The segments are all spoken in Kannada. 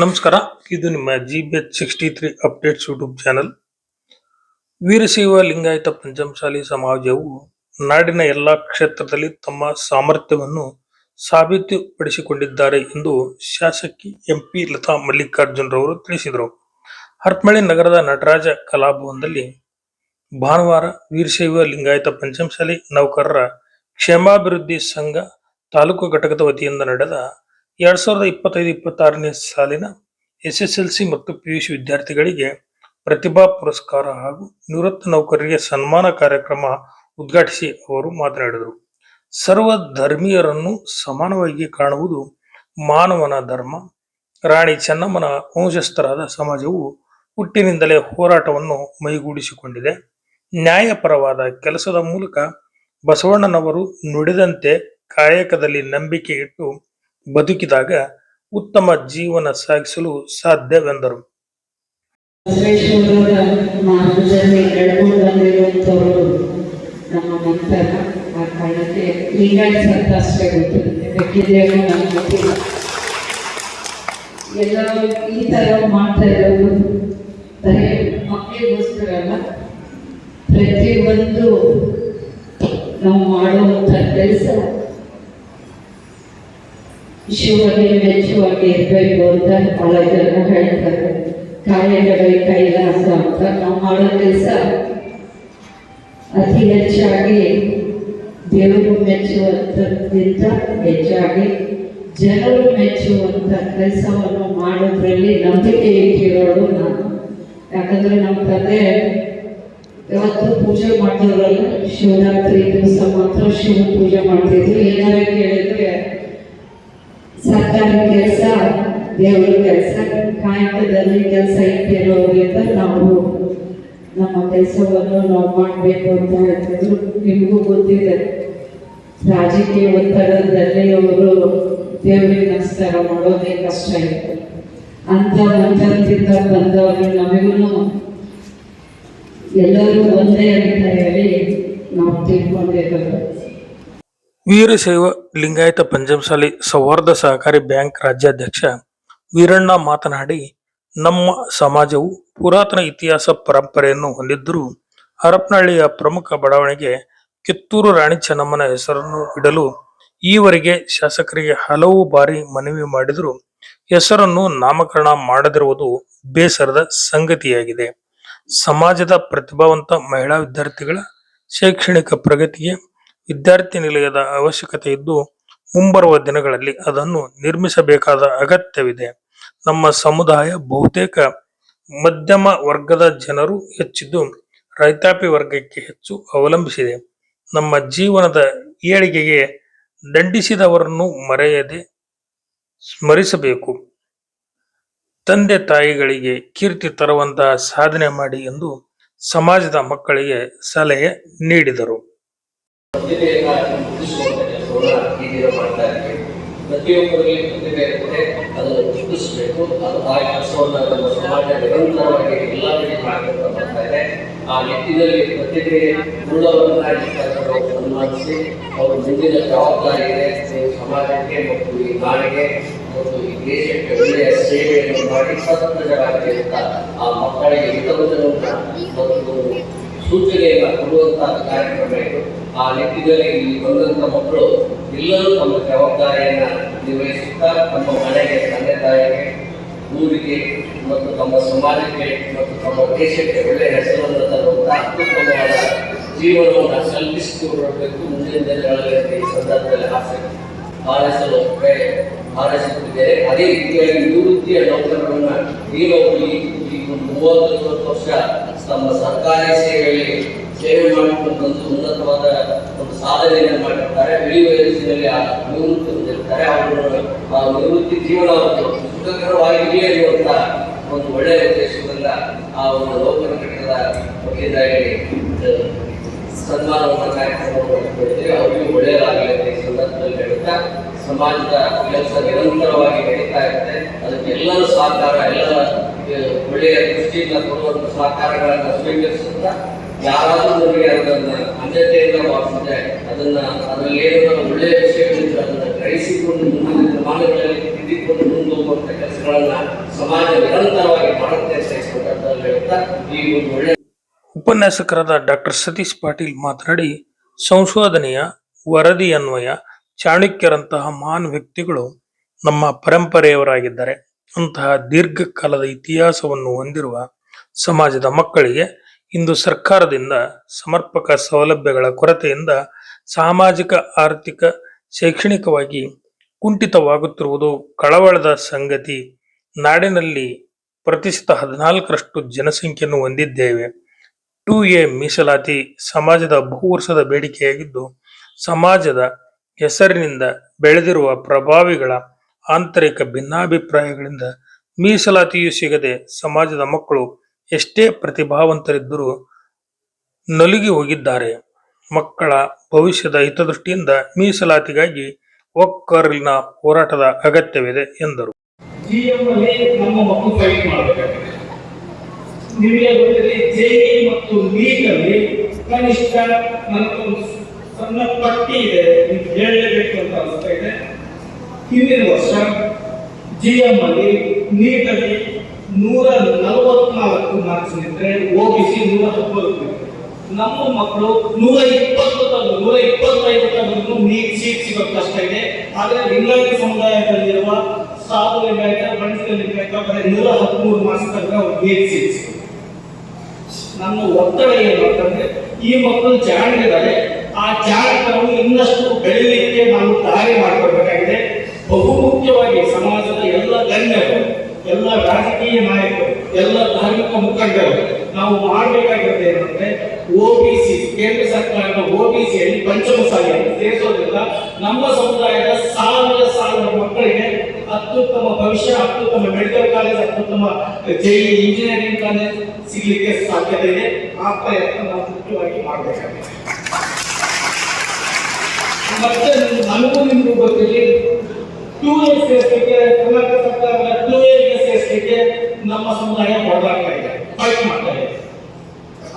ನಮಸ್ಕಾರ. ಇದು ನಿಮ್ಮ GBH63 updates YouTube channel. Veerashaiva Lingayat Panchamasali ಸಮಾಜವು ನಾಡಿನ ಎಲ್ಲಾ ಕ್ಷೇತ್ರದಲ್ಲಿ ತಮ್ಮ ಸಾಮರ್ಥ್ಯವನ್ನು ಸಾಬೀತುಪಡಿಸಿಕೊಂಡಿದ್ದಾರೆ ಎಂದು ಶಾಸಕಿ MP ಲತಾ ಮಲ್ಲಿಕಾರ್ಜುನ್ ರವರು ತಿಳಿಸಿದರು. ಹರಪನಹಳ್ಳಿ ನಗರದ ನಟರಾಜ ಕಲಾಭವನದಲ್ಲಿ ಭಾನುವಾರ ವೀರಶೈವ ಲಿಂಗಾಯತ ಪಂಚಮಸಾಲಿ ನೌಕರರ ಕ್ಷೇಮಾಭಿವೃದ್ಧಿ ಸಂಘ ತಾಲೂಕು ಘಟಕದ ವತಿಯಿಂದ ನಡೆದ 2025-26ನೇ ಸಾಲಿನ SSLC ಮತ್ತು PUC ವಿದ್ಯಾರ್ಥಿಗಳಿಗೆ ಪ್ರತಿಭಾ ಪುರಸ್ಕಾರ ಹಾಗೂ ನಿವೃತ್ತ ನೌಕರರಿಗೆ ಸನ್ಮಾನ ಕಾರ್ಯಕ್ರಮ ಉದ್ಘಾಟಿಸಿ ಅವರು ಮಾತನಾಡಿದರು. ಸರ್ವ ಧರ್ಮೀಯರನ್ನು ಸಮಾನವಾಗಿ ಕಾಣುವುದು ಮಾನವನ ಧರ್ಮ. ರಾಣಿ ಚೆನ್ನಮ್ಮನ ವಂಶಸ್ಥರಾದ ಸಮಾಜವು ಹುಟ್ಟಿನಿಂದಲೇ ಹೋರಾಟವನ್ನು ಮೈಗೂಡಿಸಿಕೊಂಡಿದೆ. ನ್ಯಾಯಪರವಾದ ಕೆಲಸದ ಮೂಲಕ ಬಸವಣ್ಣನವರು ನುಡಿದಂತೆ ಕಾಯಕದಲ್ಲಿ ನಂಬಿಕೆ ಇಟ್ಟು ಬದುಕಿದಾಗ ಉತ್ತಮ ಜೀವನ ಸಾಗಿಸಲು ಸಾಧ್ಯವೆಂದರು. ಮಾರ್ಗದಲ್ಲಿ ನಡೆದುಕೊಂಡು ಬಂದಿರುವಂಥವರು ನಮ್ಮ ಮಂತ್ರ ಆ ಕಾರಣಕ್ಕೆ ಲಿಂಗಾಯತ ಅಂತ ಅಷ್ಟೇ ಗೊತ್ತಿದೆ. ಎಲ್ಲರೂ ಈ ಥರ ಮಾಡ್ತಾ ಇರೋದು ಬರೀ ಮಕ್ಕಳಿಗೋಸ್ಕರ ಅಲ್ಲ, ಪ್ರತಿಯೊಂದು ನಾವು ಮಾಡುವಂಥ ಕೆಲಸ ಶಿವನಿಗೆ ಮೆಚ್ಚುವಾಗಿ ಇರಬೇಕು ಅಂತ ಭಾಳ ಜನ ಹೇಳ್ತಾರೆ. ಕಾಯಕವೇ ಕೈಲಾಸ ಅಂತ ನಾವು ಮಾಡೋ ಕೆಲಸ ಅತಿ ಹೆಚ್ಚಾಗಿ ದೇವರು ಮೆಚ್ಚುವಂಥದ್ಕಿಂತ ಹೆಚ್ಚಾಗಿ ಜನರು ಮೆಚ್ಚುವಂಥ ಕೆಲಸವನ್ನು ಮಾಡೋದ್ರಲ್ಲಿ ನಂಬಿಕೆ ಇಟ್ಟಿರೋಳು ನಾನು. ಯಾಕಂದರೆ ನಮ್ಮ ತಂದೆ ಯಾವತ್ತೂ ಪೂಜೆ ಮಾಡ್ತಿದ್ರಲ್ಲ, ಶಿವರಾತ್ರಿ ದಿವಸ ಮಾತ್ರ ಶಿವ ಪೂಜೆ ಮಾಡ್ತಿದ್ರು. ಏನಾರ ಕೇಳಿದ್ರೆ ಸರ್ಕಾರಿ ಕೆಲಸ, ದೇವರ ಕೆಲಸ, ಕಾಯಕದಲ್ಲಿ ಕೆಲಸ ಇಟ್ಟಿರೋದ್ರಿಂದ ನಾವು ನಮ್ಮ ಕೆಲಸವನ್ನು ನಾವು ಮಾಡಬೇಕು ಅಂತ ಹೇಳ್ತಿದ್ರು. ನಿಮಗೂ ಗೊತ್ತಿದೆ, ರಾಜಕೀಯ ಒತ್ತಡದಲ್ಲಿ ಅವರು ದೇವರಿಗೆ ನಮಸ್ಕಾರ ಮಾಡೋದೇ ಕಷ್ಟ ಇತ್ತು. ಅಂತ ಮಂತ್ರದಿಂದ ಬಂದವರು ನಮಗೂ ಎಲ್ಲರೂ ಒಂದೇ ಅಂತ ಹೇಳಿ ನಾವು ತಿಳ್ಕೊಂಡಿರೋದು. ವೀರಶೈವ ಲಿಂಗಾಯತ ಪಂಚಮಸಾಲಿ ಸೌಹಾರ್ದ ಸಹಕಾರಿ ಬ್ಯಾಂಕ್ ರಾಜ್ಯಾಧ್ಯಕ್ಷ ವೀರಣ್ಣ ಮಾತನಾಡಿ, ನಮ್ಮ ಸಮಾಜವು ಪುರಾತನ ಇತಿಹಾಸ ಪರಂಪರೆಯನ್ನು ಹೊಂದಿದ್ದರೂ ಹರಪನಹಳ್ಳಿಯ ಪ್ರಮುಖ ಬಡಾವಣೆಗೆ ಕಿತ್ತೂರು ರಾಣಿ ಚೆನ್ನಮ್ಮನ ಹೆಸರನ್ನು ಇಡಲು ಈವರೆಗೆ ಶಾಸಕರಿಗೆ ಹಲವು ಬಾರಿ ಮನವಿ ಮಾಡಿದರೂ ಹೆಸರನ್ನು ನಾಮಕರಣ ಮಾಡದಿರುವುದು ಬೇಸರದ ಸಂಗತಿಯಾಗಿದೆ. ಸಮಾಜದ ಪ್ರತಿಭಾವಂತ ಮಹಿಳಾ ವಿದ್ಯಾರ್ಥಿಗಳ ಶೈಕ್ಷಣಿಕ ಪ್ರಗತಿಗೆ ವಿದ್ಯಾರ್ಥಿ ನಿಲಯದ ಅವಶ್ಯಕತೆ ಇದ್ದು ಮುಂಬರುವ ದಿನಗಳಲ್ಲಿ ಅದನ್ನು ನಿರ್ಮಿಸಬೇಕಾದ ಅಗತ್ಯವಿದೆ. ನಮ್ಮ ಸಮುದಾಯ ಬಹುತೇಕ ಮಧ್ಯಮ ವರ್ಗದ ಜನರು ಹೆಚ್ಚಿದ್ದು ರೈತಾಪಿ ವರ್ಗಕ್ಕೆ ಹೆಚ್ಚು ಅವಲಂಬಿಸಿದೆ. ನಮ್ಮ ಜೀವನದ ಏಳಿಗೆಗೆ ದಂಡಿಸಿದವರನ್ನು ಮರೆಯದೆ ಸ್ಮರಿಸಬೇಕು. ತಂದೆ ತಾಯಿಗಳಿಗೆ ಕೀರ್ತಿ ತರುವಂತಹ ಸಾಧನೆ ಮಾಡಿ ಎಂದು ಸಮಾಜದ ಮಕ್ಕಳಿಗೆ ಸಲಹೆ ನೀಡಿದರು. ಪ್ರತಿಯೊಬ್ಬರಿಗೆ ಪ್ರತಿಭೆ ಇರುತ್ತೆ, ಅದನ್ನು ಗುರುತಿಸಬೇಕು. ಅದು ಆ ಕೆಲಸವನ್ನು ನಮ್ಮ ಸಮಾಜ ನಿರಂತರವಾಗಿ ಎಲ್ಲರಿಗೂ ಮಾಡ್ತಾ ಬರ್ತಾ ಇದೆ. ಆ ನಿಟ್ಟಿನಲ್ಲಿ ಪ್ರತಿಭೆ ಉಳ್ಳವರನ್ನಾಗಿ ಸನ್ಮಾನಿಸಿ ಅವರು ಮುಂದಿನ ಜವಾಬ್ದಾರಿ ಇದೆ ಸಮಾಜಕ್ಕೆ ಮತ್ತು ಈ ನಾಡಿಗೆ ಮತ್ತು ಈ ದೇಶಕ್ಕೆ ಒಳ್ಳೆಯ ಸೇವೆಯನ್ನು ಮಾಡಿ ಸತ್ಪ್ರಜರಾಗಿ ಆ ಮಕ್ಕಳಿಗೆ ಹಿತವಚನವನ್ನು ಮತ್ತು ಸೂಚನೆಯನ್ನು ಕೊಡುವಂತಹ ಕಾರ್ಯಕ್ರಮ ಇದು. ಆ ನಿಟ್ಟಿನಲ್ಲಿ ಇಲ್ಲಿ ಬಂದಂತ ಮಕ್ಕಳು ಎಲ್ಲರೂ ತಮ್ಮ ಜವಾಬ್ದಾರಿಯನ್ನು ನಿರ್ವಹಿಸುತ್ತಾ ತಮ್ಮ ಮನೆಗೆ, ತಂದೆ ತಾಯಿಗೆ, ಊರಿಗೆ ಮತ್ತು ತಮ್ಮ ಸಮಾಜಕ್ಕೆ ಮತ್ತು ತಮ್ಮ ದೇಶಕ್ಕೆ ಒಳ್ಳೆಯ ಹೆಸರನ್ನು ತರುವಂತ ಅತ್ಯುತ್ತಮವಾದ ಜೀವನವನ್ನು ಕಲ್ಪಿಸಿಕೊಡಬೇಕು ಮುಂದಿನ ದಿನಗಳಲ್ಲಿ ಈ ಸಂದರ್ಭದಲ್ಲಿ ಹಾರೈಸುತ್ತಿದ್ದೇನೆ. ಅದೇ ರೀತಿಯಾಗಿ ನಿವೃತ್ತಿಯ ನೌಕರರನ್ನ ಈಗಾಗಲೇ 30-40 ವರ್ಷ ತಮ್ಮ ಸರ್ಕಾರಿ ಸೇವೆಯಲ್ಲಿ ಸೇವೆ ಮಾಡಿಕೊಂಡು ಉನ್ನತವಾದ ಒಂದು ಸಾಧನೆಯನ್ನು ಮಾಡಿರ್ತಾರೆ. ಇಳಿ ವಯಸ್ಸಿನಲ್ಲಿ ನಿವೃತ್ತಿ ಹೊಂದಿರ್ತಾರೆ. ಅವರು ಆ ನಿವೃತ್ತಿ ಜೀವನವನ್ನು ಸುಖಕರವಾಗಿ ಇರುವಂತ ಒಂದು ಒಳ್ಳೆಯ ಉದ್ದೇಶದಿಂದ ಆ ಒಂದು ನೌಕರ ಘಟಕದ ವತಿಯಿಂದಾಗಿ ಸನ್ಮಾನವನ್ನು ಕಾರ್ಯಕ್ರಮವನ್ನು ಮಾಡಿಕೊಳ್ತೀವಿ. ಅವರಿಗೂ ಒಳ್ಳೆಯದಾಗಲಿ ಅಂತ ಈ ಸಂದರ್ಭದಲ್ಲಿ ಹೇಳುತ್ತಾ, ಸಮಾಜದ ಕೆಲಸ ನಿರಂತರವಾಗಿ ನಡೀತಾ ಇರುತ್ತೆ. ಅದಕ್ಕೆ ಎಲ್ಲರೂ ಸಹಕಾರ, ಎಲ್ಲರ ಒಳ್ಳೆಯ ದೃಷ್ಟಿಯಿಂದ ಕೊಡುವಂಥ ಸಹಕಾರಗಳನ್ನು ಸ್ವೀಕರಿಸುತ್ತಾ ಯಾರಾದರೂ ನಮಗೆ ಅದನ್ನು ಅನ್ಯತೆಯಿಂದ ಭಾವಿಸಿದ್ರೆ ಅದರಲ್ಲಿ ಏನೋ ಒಳ್ಳೆಯ ವಿಷಯಗಳಿದ್ರೆ ಅದನ್ನು ಗ್ರಹಿಸಿಕೊಂಡು ಮುಂದಿನ ಮಾನವಗಳಲ್ಲಿ ತಿದ್ದಿಕೊಂಡು ಮುಂದೆ ಹೋಗುವಂಥ ಕೆಲಸಗಳನ್ನ ಸಮಾಜ ನಿರಂತರವಾಗಿ ಮಾಡುತ್ತೆ ಅಂತ ಹೇಳ್ತಾ ಈ ಒಂದು ಒಳ್ಳೆ ಉಪನ್ಯಾಸಕರಾದ ಡಾಕ್ಟರ್ ಸತೀಶ್ ಪಾಟೀಲ್ ಮಾತನಾಡಿ, ಸಂಶೋಧನೆಯ ವರದಿಯನ್ವಯ ಚಾಣಕ್ಯರಂತಹ ಮಹಾನ್ ವ್ಯಕ್ತಿಗಳು ನಮ್ಮ ಪರಂಪರೆಯವರಾಗಿದ್ದಾರೆ. ಅಂತಹ ದೀರ್ಘಕಾಲದ ಇತಿಹಾಸವನ್ನು ಹೊಂದಿರುವ ಸಮಾಜದ ಮಕ್ಕಳಿಗೆ ಇಂದು ಸರ್ಕಾರದಿಂದ ಸಮರ್ಪಕ ಸೌಲಭ್ಯಗಳ ಕೊರತೆಯಿಂದ ಸಾಮಾಜಿಕ, ಆರ್ಥಿಕ, ಶೈಕ್ಷಣಿಕವಾಗಿ ಕುಂಠಿತವಾಗುತ್ತಿರುವುದು ಕಳವಳದ ಸಂಗತಿ. ನಾಡಿನಲ್ಲಿ ಪ್ರತಿಶತ 14ರಷ್ಟು ಜನಸಂಖ್ಯೆಯನ್ನು ಹೊಂದಿದ್ದೇವೆ. 2A ಮೀಸಲಾತಿ ಸಮಾಜದ ಬಹುವರ್ಷದ ಬೇಡಿಕೆಯಾಗಿದ್ದು, ಸಮಾಜದ ಹೆಸರಿನಿಂದ ಬೆಳೆದಿರುವ ಪ್ರಭಾವಿಗಳ ಆಂತರಿಕ ಭಿನ್ನಾಭಿಪ್ರಾಯಗಳಿಂದ ಮೀಸಲಾತಿಯೂ ಸಿಗದೆ ಸಮಾಜದ ಮಕ್ಕಳು ಎಷ್ಟೇ ಪ್ರತಿಭಾವಂತರಿದ್ದರೂ ನಲುಗಿ ಹೋಗಿದ್ದಾರೆ. ಮಕ್ಕಳ ಭವಿಷ್ಯದ ಹಿತದೃಷ್ಟಿಯಿಂದ ಮೀಸಲಾತಿಗಾಗಿ ಒಕ್ಕೊರಲಿನ ಹೋರಾಟದ ಅಗತ್ಯವಿದೆ ಎಂದರು. ನಮ್ಮ ಮಕ್ಕಳು ಫೈಟ್ ಮಾಡಬೇಕಾಗಿದೆ. ನಿಮಗೆ ಗೊತ್ತಿದೆ, ಜೆಇ ಮತ್ತು ನೀಟಲ್ಲಿ ಕನಿಷ್ಠ ನನಗೊಂದು ಸಣ್ಣ ಪಟ್ಟಿ ಇದೆ, ಹೇಳಲೇಬೇಕು ಅಂತ ಅನಿಸ್ತಾ ಇದೆ. ಹಿಂದಿನ ವರ್ಷ GM ಅಲ್ಲಿ ನೀಟಲ್ಲಿ 144 ಮಾರ್ಕ್ಸ್ ನಿಂತರೆ OBC 110. ನಮ್ಮ ಮಕ್ಕಳು 125 ತನಕ ನೀಟ್ ಸೀಟ್ ಸಿಗೋದು ಕಷ್ಟ ಇದೆ. ಆದರೆ ಲಿಂಗಾಯತ ಸಮುದಾಯದಲ್ಲಿರುವ ಸಾಧು ಲಿಂಗಾಯತ, ಬಣಿಸಿದ ಲಿಂಗಾಯತ ಬರೀ 113 ಮಾರ್ಕ್ಸ್ ತನಕ ನೀಟ್ ಸೀಟ್ ಸಿಗುತ್ತೆ. ನಮ್ಮ ಒತ್ತಡ ಏನು ಅಂತಂದ್ರೆ, ಈ ಮಕ್ಕಳು ಜಾಣರಿದ್ದಾರೆ, ಆ ಜಾಣತನವು ಇನ್ನಷ್ಟು ಬೆಳೀಲಿಕ್ಕೆ ನಾವು ದಾರಿ ಮಾಡಿಕೊಡ್ಬೇಕಾಗಿದೆ. ಬಹುಮುಖ್ಯವಾಗಿ ಸಮಾಜದ ಎಲ್ಲ ಗಣ್ಯರು, ಎಲ್ಲ ರಾಜಕೀಯ ನಾಯಕರು, ಎಲ್ಲ ಧಾರ್ಮಿಕ ಮುಖಂಡರು ನಾವು ಮಾಡಬೇಕಾಗಿರೋದು ಏನಂದ್ರೆ, OBC ಕೇಂದ್ರ ಸರ್ಕಾರದ OBCಯಲ್ಲಿ ಪಂಚಮ ಸಾಲಿಯನ್ನು ಸೇರಿಸೋದ್ರಿಂದ ನಮ್ಮ ಸಮುದಾಯದ ಸಾವಿರ ಮಕ್ಕಳಿಗೆ ಅತ್ಯುತ್ತಮ ಭವಿಷ್ಯ, ಅತ್ಯುತ್ತಮ ಮೆಡಿಕಲ್ ಕಾಲೇಜ್, ಅತ್ಯುತ್ತಮ JEE ಇಂಜಿನಿಯರಿಂಗ್ ಕಾಲೇಜ್ ಸಿಗ್ಲಿಕ್ಕೆ ಸಾಧ್ಯತೆ ಇದೆ. ಆ ಪ್ರಯತ್ನ ನಾವು ಮುಖ್ಯವಾಗಿ ಮಾಡಬೇಕಾಗಿದೆ. ಮತ್ತೆ ನನಗೂ ನಿಮಗೂ ಗೊತ್ತಿರಲಿ, 2A ಸೇರಿಸಲಿಕ್ಕೆ ಕರ್ನಾಟಕ ಸರ್ಕಾರದ 2A ಸೇರಿಸಲಿಕ್ಕೆ ನಮ್ಮ ಸಮುದಾಯ ಹೋರಾಡ್ತಾ ಇದೆ, ಫೈಟ್ ಮಾಡ್ತಾ ಇದೆ.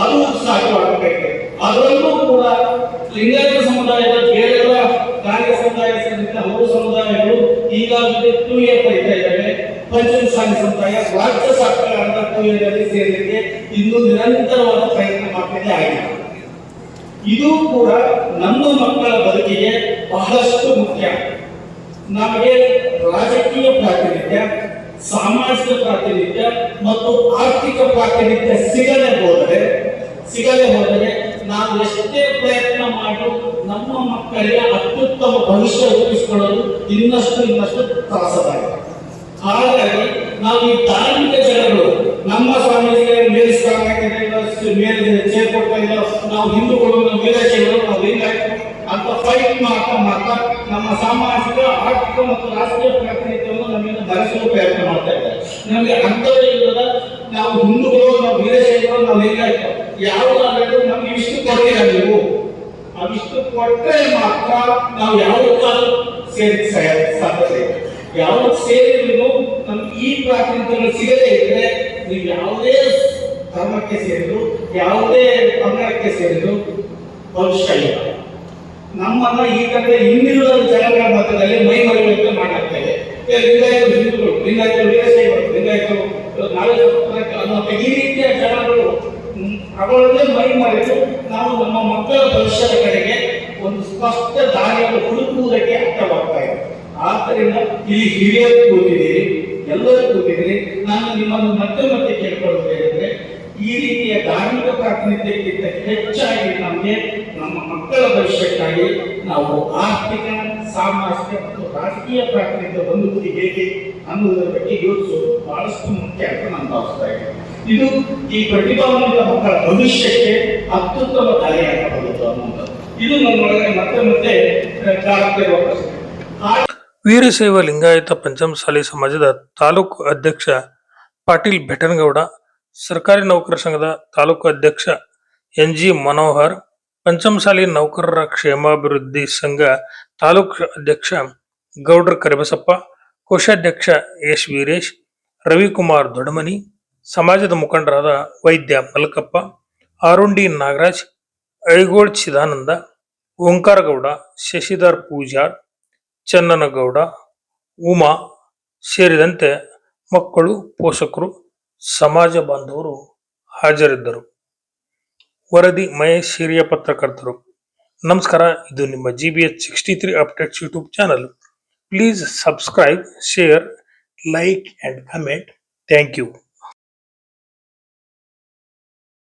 ಅದು ಸಾಧ್ಯವಾಗಬೇಕಾಗಿದೆ. ಅದರಲ್ಲೂ ಕೂಡ ಲಿಂಗಾಯತ ಸಮುದಾಯದ ಬೇರೆಲ್ಲ ಕಾರ್ಯ ಸಮುದಾಯ ಸೇರಿದಂತೆ ಹಲವು ಸಮುದಾಯಗಳು ಈಗಾಗಲೇ 2A ಪಡಿತಾ ಇದ್ದಾರೆ. ಪಂಚಮಸಾಲಿ ಸಮುದಾಯ ರಾಜ್ಯ ಸರ್ಕಾರದ 2A ಸೇರಲಿಕ್ಕೆ ಇನ್ನೂ ನಿರಂತರವಾದ ಪ್ರಯತ್ನ ಮಾಡ್ತಾನೆ ಆಗಿದೆ. ಇದು ಕೂಡ ನಮ್ಮ ಮಕ್ಕಳ ಬದುಕಿಗೆ ಬಹಳಷ್ಟು ಮುಖ್ಯ. ನಮಗೆ ರಾಜಕೀಯ ಪ್ರಾತಿನಿಧ್ಯ, ಸಾಮಾಜಿಕ ಪ್ರಾತಿನಿಧ್ಯ ಮತ್ತು ಆರ್ಥಿಕ ಪ್ರಾತಿನಿಧ್ಯ ಸಿಗದೆ ಹೋದರೆ ನಾವು ಎಷ್ಟೇ ಪ್ರಯತ್ನ ಮಾಡಿ ನಮ್ಮ ಮಕ್ಕಳಿಗೆ ಅತ್ಯುತ್ತಮ ಭವಿಷ್ಯ ರೂಪಿಸಿಕೊಳ್ಳಲು ಇನ್ನಷ್ಟು ತ್ರಾಸದಾಗಿದೆ. ಹಾಗಾಗಿ ನಾವು ಈ ಧಾರ್ಮಿಕ ಜನಗಳು, ನಮ್ಮ ಸ್ವಾಮೀಜಿಗೆ ಮೇಲೆ ಸೇರ್ಕೊಡ್ತಾ ಇಲ್ಲ, ನಾವು ಹಿಂದೂಗಳು, ನಾವು ವೀರಶೈವರು, ನಾವು ಲಿಂಗಾಯತರು ಅಂತ ಫೈಟ್ ಮಾಡ್ತಾ ನಮ್ಮ ಸಾಮಾಜಿಕ, ಆರ್ಥಿಕ ಮತ್ತು ರಾಷ್ಟ್ರೀಯ ಪ್ರಾತಿನಿಧ್ಯವನ್ನು ನಮ್ಮಿಂದ ಬರೆಸಲು ಪ್ರಯತ್ನ ಮಾಡ್ತಾ ಇದ್ದಾರೆ. ನಮಗೆ ಅಂತವೇ ಇಲ್ಲದ, ನಾವು ಹಿಂದೂಗಳು, ನಾವು ವೀರಶೈವರು, ನಾವು ಲಿಂಗಾಯತರು ಯಾವುದಾದ್ರೂ ನಮ್ಗೆ ಇಷ್ಟು ಕೊಡ್ತೀರ ನೀವು, ಅವಿಷ್ಟು ಕೊಟ್ಟರೆ ಮಾತ್ರ ನಾವು ಯಾವುದಕ್ಕಾದ್ರೂ ಸೇರಿದ ಸಾಧ್ಯತೆ ಇದೆ. ಯಾವ್ದು ಸೇರಿದ್ರು ನಮ್ಗೆ ಈ ಪ್ರಾತಿನಿಧ್ಯಗಳು ಸಿಗದೇ ಇದ್ರೆ, ನೀವು ಯಾವುದೇ ಧರ್ಮಕ್ಕೆ ಸೇರಿದ್ರು, ಯಾವುದೇ ಪಂಗಡಕ್ಕೆ ಸೇರಿದ್ರು ಭವಿಷ್ಯ ಇಲ್ಲ. ನಮ್ಮನ್ನ ಈ ಕಡೆ ಇನ್ನಿರುವ ಜನಗಳ ಮಧ್ಯದಲ್ಲಿ ಮೈ ಮರೆಯುವಂತೆ ಮಾಡಲಾಗ್ತಾ ಇದೆ. ಲಿಂಗಾಯತರು ಹಿಂದೂಗಳು, ಲಿಂಗಾಯತರು ವೀರಶೈವರು, ಲಿಂಗಾಯತರು ಈ ರೀತಿಯ ಜನಗಳು ಅವರನ್ನೇ ಮೈ ಮರೆತು ನಾವು ನಮ್ಮ ಮಕ್ಕಳ ಭವಿಷ್ಯದ ಕಡೆಗೆ ಒಂದು ಸ್ಪಷ್ಟ ದಾರಿಯನ್ನು ಹುಡುಕುವುದಕ್ಕೆ ಅರ್ಥವಾಗ್ತಾ ಇದೆ. ಆದ್ದರಿಂದ ಇಲ್ಲಿ ಹಿರಿಯರು ಕೂತಿದ್ದೀರಿ, ಎಲ್ಲರೂ ಕೂತಿದ್ದೀರಿ. ನಾನು ನಿಮ್ಮನ್ನು ಮತ್ತೆ ಕೇಳ್ಕೊಳ್ಳೋದೇನೆಂದ್ರೆ, ಈ ರೀತಿಯ ಧಾರ್ಮಿಕ ಪ್ರಾತಿನಿಧ್ಯಕ್ಕಿಂತ ಹೆಚ್ಚಾಗಿ ನಮಗೆ ನಮ್ಮ ಮಕ್ಕಳ ಭವಿಷ್ಯಕ್ಕಾಗಿ ನಾವು ಆರ್ಥಿಕ, ಸಾಮಾಜಿಕ ಮತ್ತು ರಾಜಕೀಯ ಪ್ರಾತಿನಿಧ್ಯ ಹೊಂದುವುದು ಹೇಗೆ ಅನ್ನುವುದರ ಬಗ್ಗೆ ಯೋಚಿಸೋದು ಬಹಳಷ್ಟು ಮುಖ್ಯ ಅಂತ ನಾನು ಭಾವಿಸ್ತಾ ಇದ್ದೇನೆ. ಇದು ಈ ಪ್ರತಿಭಾನ್ವಿತ ಮಕ್ಕಳ ಭವಿಷ್ಯಕ್ಕೆ ಅತ್ಯುತ್ತಮ ದಾರಿಯಾಗಬಹುದು ಅನ್ನುವಂಥದ್ದು. ಇದು ನನ್ನೊಳಗೆ ಮತ್ತೆ ಕಾಡುತ್ತಿರುವ ಪ್ರಶ್ನೆ. ವೀರಶೈವ ಲಿಂಗಾಯತ ಪಂಚಮಸಾಲಿ ಸಮಾಜದ ತಾಲೂಕು ಅಧ್ಯಕ್ಷ ಪಾಟೀಲ್ ಬೆಟನಗೌಡ, ಸರ್ಕಾರಿ ನೌಕರ ಸಂಘದ ತಾಲೂಕು ಅಧ್ಯಕ್ಷ NG ಮನೋಹರ್, ಪಂಚಮಸಾಲಿ ನೌಕರರ ಕ್ಷೇಮಾಭಿವೃದ್ಧಿ ಸಂಘ ತಾಲೂಕು ಅಧ್ಯಕ್ಷ ಗೌಡ್ರ ಕರಿಬಸಪ್ಪ, ಕೋಶಾಧ್ಯಕ್ಷ ಎಸ್ ವೀರೇಶ್, ರವಿಕುಮಾರ್ ದೊಡ್ಡಮನಿ, ಸಮಾಜದ ಮುಖಂಡರಾದ ವೈದ್ಯ ಮಲಕಪ್ಪ, ಆರುಂಡಿ ನಾಗರಾಜ್, ಐಗೋಳ್ ಚಿದಾನಂದ, ಓಂಕಾರಗೌಡ, ಶಶಿಧರ್ ಪೂಜಾರ್, ಚನ್ನನಗೌಡ, ಉಮಾ ಸೇರಿದಂತೆ ಮಕ್ಕಳು, ಪೋಷಕರು, ಸಮಾಜ ಬಾಂಧವರು ಹಾಜರಿದ್ದರು. ವರದಿ ಮಹೇಶ್ ಹಿರಿಯ ಪತ್ರಕರ್ತರು. ನಮಸ್ಕಾರ, ಇದು ನಿಮ್ಮ GBH 63 updates YouTube channel. Please subscribe, share, like and comment. Thank you.